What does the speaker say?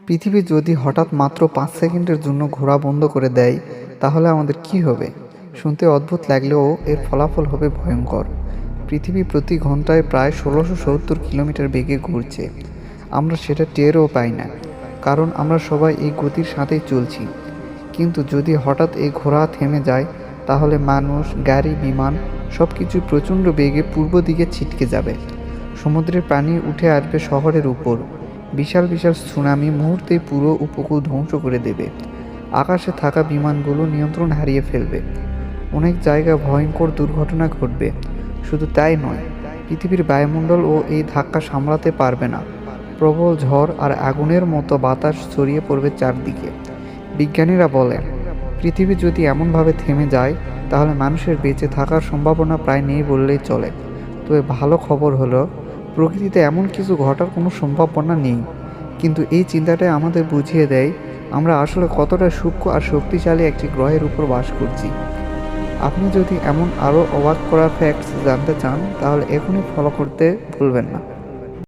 পৃথিবী যদি হঠাৎ মাত্র ৫ সেকেন্ডের জন্য ঘোরা বন্ধ করে দেয়, তাহলে আমাদের কী হবে? শুনতে অদ্ভুত লাগলেও এর ফলাফল হবে ভয়ঙ্কর। পৃথিবী প্রতি ঘন্টায় প্রায় ১৬৭০ কিলোমিটার বেগে ঘুরছে। আমরা সেটা টেরও পাই না, কারণ আমরা সবাই এই গতির সাথেই চলছি। কিন্তু যদি হঠাৎ এই ঘোরা থেমে যায়, তাহলে মানুষ, গাড়ি, বিমান সব কিছুই প্রচণ্ড বেগে পূর্ব দিকে ছিটকে যাবে। সমুদ্রের পানি উঠে আসবে শহরের উপর। বিশাল বিশাল সুনামি মুহূর্তেই পুরো উপকূল ধ্বংস করে দেবে। আকাশে থাকা বিমানগুলো নিয়ন্ত্রণ হারিয়ে ফেলবে। অনেক জায়গায় ভয়ঙ্কর দুর্ঘটনা ঘটবে। শুধু তাই নয়, পৃথিবীর বায়ুমণ্ডল ও এই ধাক্কা সামলাতে পারবে না। প্রবল ঝড় আর আগুনের মতো বাতাস ছড়িয়ে পড়বে চারদিকে। বিজ্ঞানীরা বলেন, পৃথিবী যদি এমনভাবে থেমে যায়, তাহলে মানুষের বেঁচে থাকার সম্ভাবনা প্রায় নেই বললেই চলে। তবে ভালো খবর হলো, প্রকৃতিতে এমন কিছু ঘটার কোনো সম্ভাবনা নেই। কিন্তু এই চিন্তাটাই আমাদের বুঝিয়ে দেয় আমরা আসলে কতটা সূক্ষ্ম আর শক্তিশালী একটি গ্রহের উপর বাস করছি। আপনি যদি এমন আরও অবাক করা ফ্যাক্টস জানতে চান, তাহলে এখনই ফলো করতে ভুলবেন না।